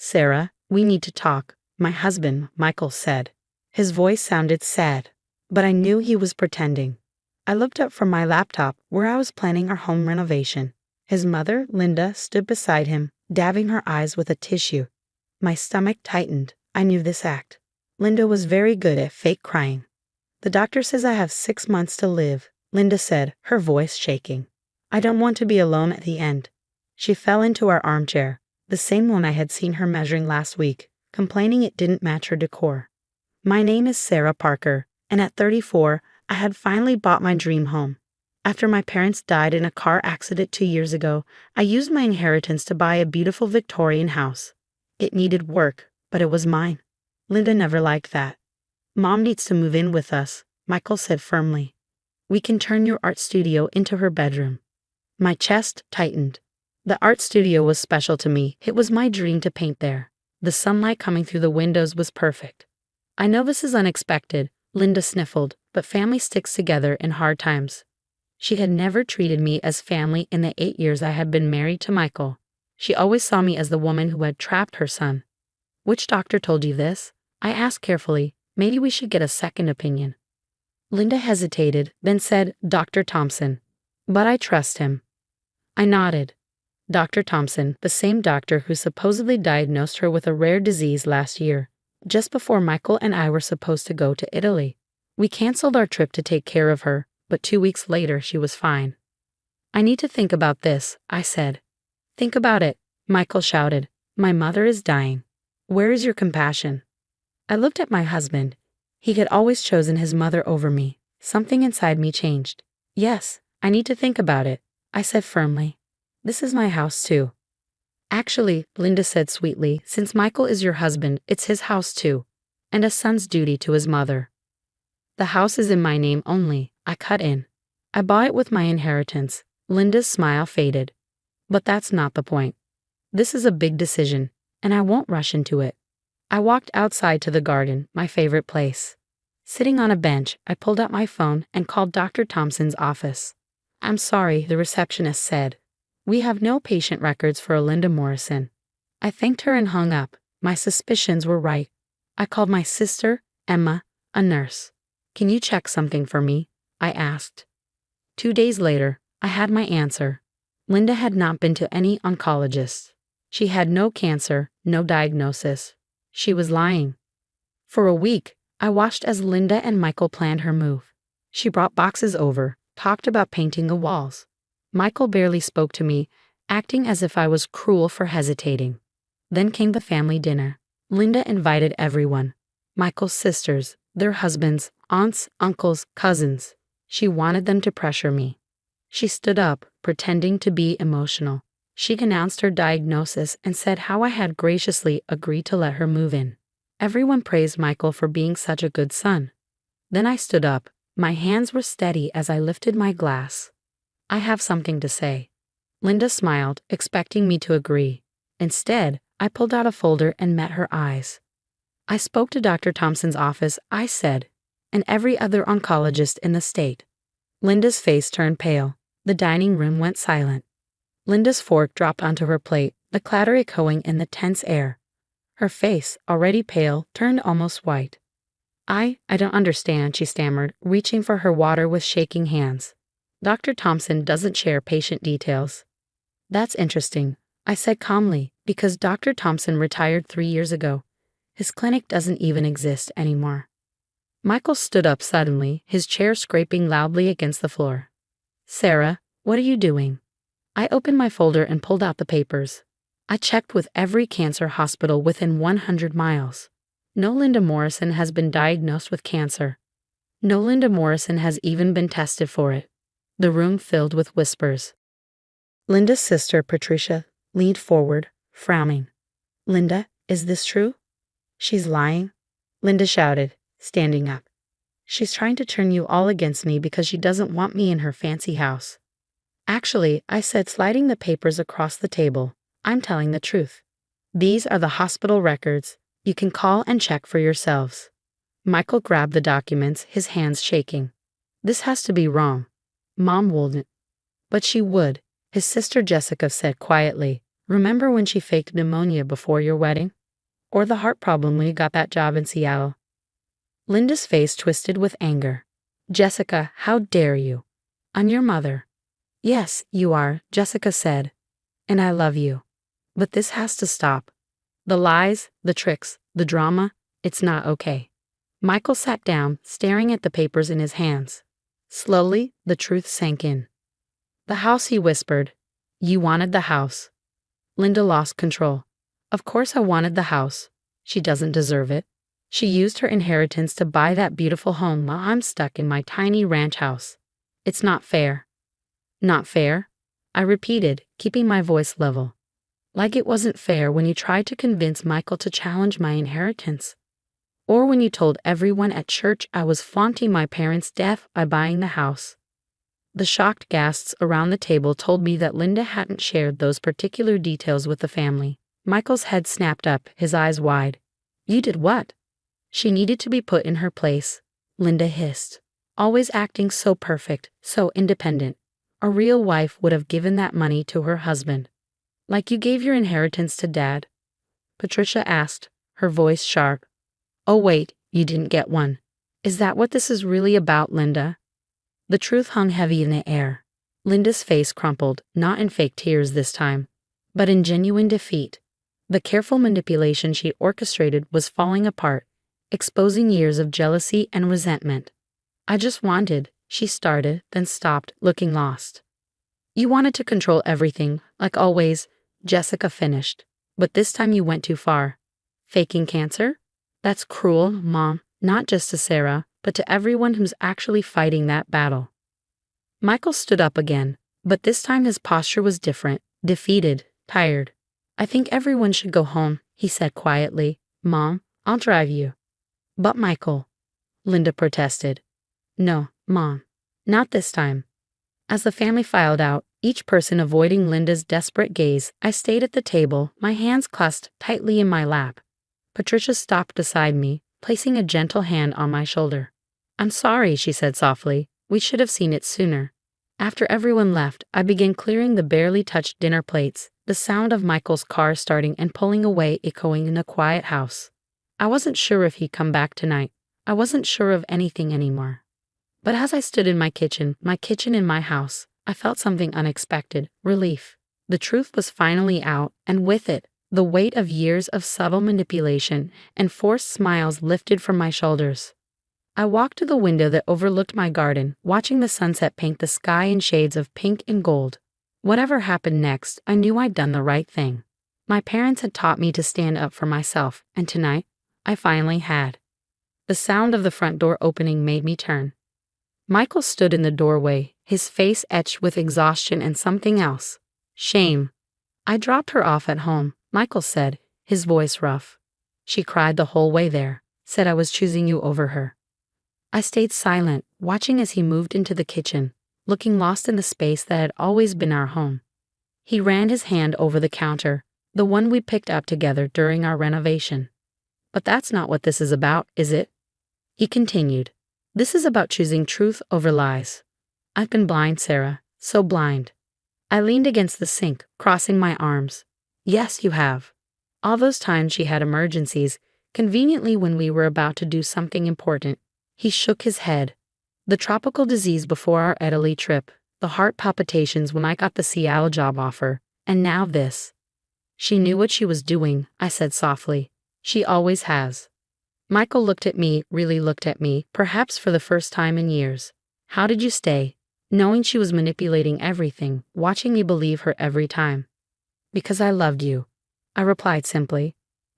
Sarah, we need to talk, my husband, Michael said. His voice sounded sad, but I knew he was pretending. I looked up from my laptop where I was planning our home renovation. His mother, Linda, stood beside him, dabbing her eyes with a tissue. My stomach tightened. I knew this act. Linda was very good at fake crying. The doctor says I have 6 months to live, Linda said, her voice shaking. I don't want to be alone at the end. She fell into our armchair, the same one I had seen her measuring last week, complaining it didn't match her decor. My name is Sarah Parker, and at 34, I had finally bought my dream home. After my parents died in a car accident 2 years ago, I used my inheritance to buy a beautiful Victorian house. It needed work, but it was mine. Linda never liked that. Mom needs to move in with us, Michael said firmly. We can turn your art studio into her bedroom. My chest tightened. The art studio was special to me. It was my dream to paint there. The sunlight coming through the windows was perfect. I know this is unexpected, Linda sniffled, but family sticks together in hard times. She had never treated me as family in the 8 years I had been married to Michael. She always saw me as the woman who had trapped her son. Which doctor told you this? I asked carefully. Maybe we should get a second opinion. Linda hesitated, then said, Dr. Thompson. But I trust him. I nodded. Dr. Thompson, the same doctor who supposedly diagnosed her with a rare disease last year, just before Michael and I were supposed to go to Italy. We canceled our trip to take care of her, but 2 weeks later she was fine. I need to think about this, I said. Think about it, Michael shouted. My mother is dying. Where is your compassion? I looked at my husband. He had always chosen his mother over me. Something inside me changed. Yes, I need to think about it, I said firmly. This is my house too. Actually, Linda said sweetly, since Michael is your husband, it's his house too, and a son's duty to his mother. The house is in my name only, I cut in. I bought it with my inheritance. Linda's smile faded. But that's not the point. This is a big decision, and I won't rush into it. I walked outside to the garden, my favorite place. Sitting on a bench, I pulled out my phone and called Dr. Thompson's office. I'm sorry, the receptionist said. We have no patient records for a Linda Morrison. I thanked her and hung up. My suspicions were right. I called my sister, Emma, a nurse. Can you check something for me? I asked. 2 days later, I had my answer. Linda had not been to any oncologist. She had no cancer, no diagnosis. She was lying. For a week, I watched as Linda and Michael planned her move. She brought boxes over, talked about painting the walls. Michael barely spoke to me, acting as if I was cruel for hesitating. Then came the family dinner. Linda invited everyone. Michael's sisters, their husbands, aunts, uncles, cousins. She wanted them to pressure me. She stood up, pretending to be emotional. She announced her diagnosis and said how I had graciously agreed to let her move in. Everyone praised Michael for being such a good son. Then I stood up. My hands were steady as I lifted my glass. I have something to say. Linda smiled, expecting me to agree. Instead, I pulled out a folder and met her eyes. I spoke to Dr. Thompson's office, I said, and every other oncologist in the state. Linda's face turned pale. The dining room went silent. Linda's fork dropped onto her plate, the clatter echoing in the tense air. Her face, already pale, turned almost white. I don't understand, she stammered, reaching for her water with shaking hands. Dr. Thompson doesn't share patient details. That's interesting, I said calmly, because Dr. Thompson retired 3 years ago. His clinic doesn't even exist anymore. Michael stood up suddenly, his chair scraping loudly against the floor. Sarah, what are you doing? I opened my folder and pulled out the papers. I checked with every cancer hospital within 100 miles. No Linda Morrison has been diagnosed with cancer. No Linda Morrison has even been tested for it. The room filled with whispers. Linda's sister, Patricia, leaned forward, frowning. Linda, is this true? She's lying, Linda shouted, standing up. She's trying to turn you all against me because she doesn't want me in her fancy house. Actually, I said, sliding the papers across the table, I'm telling the truth. These are the hospital records. You can call and check for yourselves. Michael grabbed the documents, his hands shaking. This has to be wrong. Mom wouldn't. But she would, his sister Jessica said quietly. Remember when she faked pneumonia before your wedding? Or the heart problem when you got that job in Seattle? Linda's face twisted with anger. Jessica, how dare you? I'm your mother. Yes, you are, Jessica said. And I love you. But this has to stop. The lies, the tricks, the drama, it's not okay. Michael sat down, staring at the papers in his hands. Slowly, the truth sank in. The house, he whispered. You wanted the house. Linda lost control. Of course I wanted the house. She doesn't deserve it. She used her inheritance to buy that beautiful home while I'm stuck in my tiny ranch house. It's not fair. Not fair? I repeated, keeping my voice level. Like it wasn't fair when you tried to convince Michael to challenge my inheritance. Or when you told everyone at church I was flaunting my parents' death by buying the house. The shocked gasps around the table told me that Linda hadn't shared those particular details with the family. Michael's head snapped up, his eyes wide. You did what? She needed to be put in her place, Linda hissed. Always acting so perfect, so independent. A real wife would have given that money to her husband. Like you gave your inheritance to Dad? Patricia asked, her voice sharp. Oh wait, you didn't get one. Is that what this is really about, Linda? The truth hung heavy in the air. Linda's face crumpled, not in fake tears this time, but in genuine defeat. The careful manipulation she orchestrated was falling apart, exposing years of jealousy and resentment. I just wanted, she started, then stopped, looking lost. You wanted to control everything, like always, Jessica finished. But this time you went too far. Faking cancer? That's cruel, Mom, not just to Sarah, but to everyone who's actually fighting that battle. Michael stood up again, but this time his posture was different, defeated, tired. I think everyone should go home, he said quietly. Mom, I'll drive you. But Michael, Linda protested. No, Mom, not this time. As the family filed out, each person avoiding Linda's desperate gaze, I stayed at the table, my hands clasped tightly in my lap. Patricia stopped beside me, placing a gentle hand on my shoulder. I'm sorry, she said softly. We should have seen it sooner. After everyone left, I began clearing the barely touched dinner plates, the sound of Michael's car starting and pulling away echoing in the quiet house. I wasn't sure if he'd come back tonight. I wasn't sure of anything anymore. But as I stood in my kitchen in my house, I felt something unexpected, relief. The truth was finally out, and with it, the weight of years of subtle manipulation and forced smiles lifted from my shoulders. I walked to the window that overlooked my garden, watching the sunset paint the sky in shades of pink and gold. Whatever happened next, I knew I'd done the right thing. My parents had taught me to stand up for myself, and tonight, I finally had. The sound of the front door opening made me turn. Michael stood in the doorway, his face etched with exhaustion and something else. Shame. I dropped her off at home, Michael said, his voice rough. She cried the whole way there, said I was choosing you over her. I stayed silent, watching as he moved into the kitchen, looking lost in the space that had always been our home. He ran his hand over the counter, the one we picked up together during our renovation. But that's not what this is about, is it? He continued. This is about choosing truth over lies. I've been blind, Sarah, so blind. I leaned against the sink, crossing my arms. Yes, you have. All those times she had emergencies, conveniently when we were about to do something important. He shook his head. The tropical disease before our Italy trip, the heart palpitations when I got the Seattle job offer, and now this. She knew what she was doing, I said softly. She always has. Michael looked at me, really looked at me, perhaps for the first time in years. How did you stay? Knowing she was manipulating everything, watching me believe her every time. Because I loved you, I replied simply.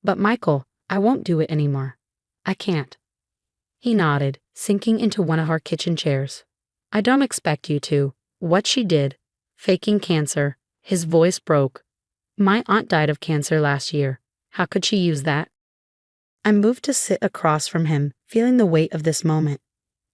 But Michael, I won't do it anymore. I can't. He nodded, sinking into one of our kitchen chairs. I don't expect you to. What she did, faking cancer, his voice broke. My aunt died of cancer last year. How could she use that? I moved to sit across from him, feeling the weight of this moment.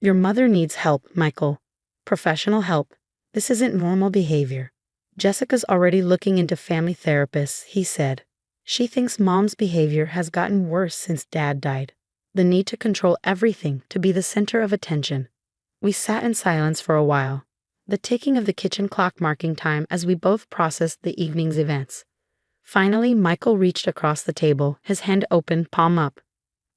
Your mother needs help, Michael. Professional help. This isn't normal behavior. Jessica's already looking into family therapists, he said. She thinks Mom's behavior has gotten worse since Dad died. The need to control everything, to be the center of attention. We sat in silence for a while, the ticking of the kitchen clock marking time as we both processed the evening's events. Finally, Michael reached across the table, his hand open, palm up.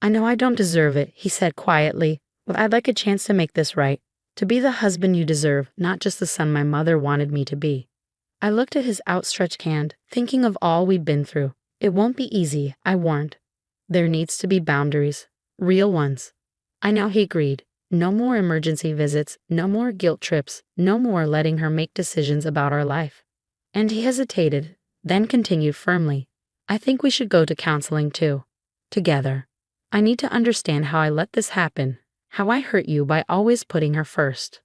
I know I don't deserve it, he said quietly, but I'd like a chance to make this right. To be the husband you deserve, not just the son my mother wanted me to be. I looked at his outstretched hand, thinking of all we'd been through. It won't be easy, I warned. There needs to be boundaries. Real ones. I know he agreed. No more emergency visits, no more guilt trips, no more letting her make decisions about our life. And he hesitated, then continued firmly. I think we should go to counseling too. Together. I need to understand how I let this happen, how I hurt you by always putting her first.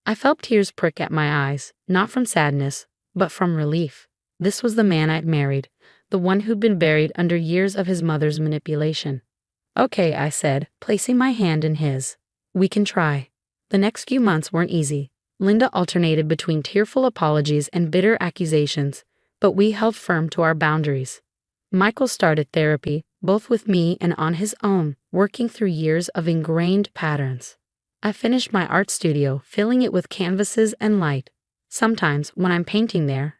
I felt tears prick at my eyes, not from sadness, but from relief. This was the man I'd married, the one who'd been buried under years of his mother's manipulation. Okay, I said, placing my hand in his. We can try. The next few months weren't easy. Linda alternated between tearful apologies and bitter accusations, but we held firm to our boundaries. Michael started therapy, both with me and on his own, working through years of ingrained patterns. I finished my art studio, filling it with canvases and light. Sometimes, when I'm painting there,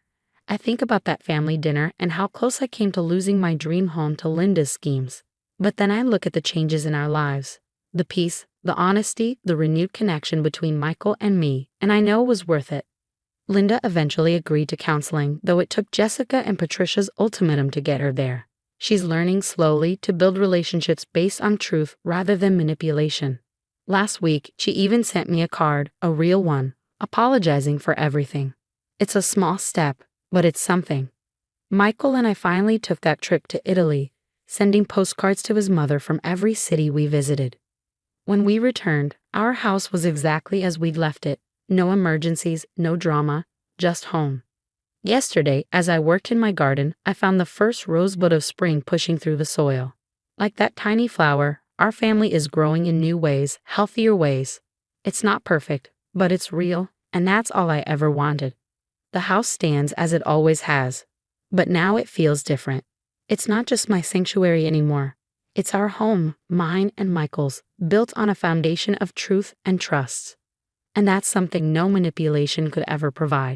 I think about that family dinner and how close I came to losing my dream home to Linda's schemes. But then I look at the changes in our lives, the peace, the honesty, the renewed connection between Michael and me, and I know it was worth it. Linda eventually agreed to counseling, though it took Jessica and Patricia's ultimatum to get her there. She's learning slowly to build relationships based on truth rather than manipulation. Last week, she even sent me a card, a real one, apologizing for everything. It's a small step, but it's something. Michael and I finally took that trip to Italy, sending postcards to his mother from every city we visited. When we returned, our house was exactly as we'd left it. No emergencies, no drama, just home. Yesterday, as I worked in my garden, I found the first rosebud of spring pushing through the soil. Like that tiny flower, our family is growing in new ways, healthier ways. It's not perfect, but it's real, and that's all I ever wanted. The house stands as it always has, but now it feels different. It's not just my sanctuary anymore. It's our home, mine and Michael's, built on a foundation of truth and trust. And that's something no manipulation could ever provide.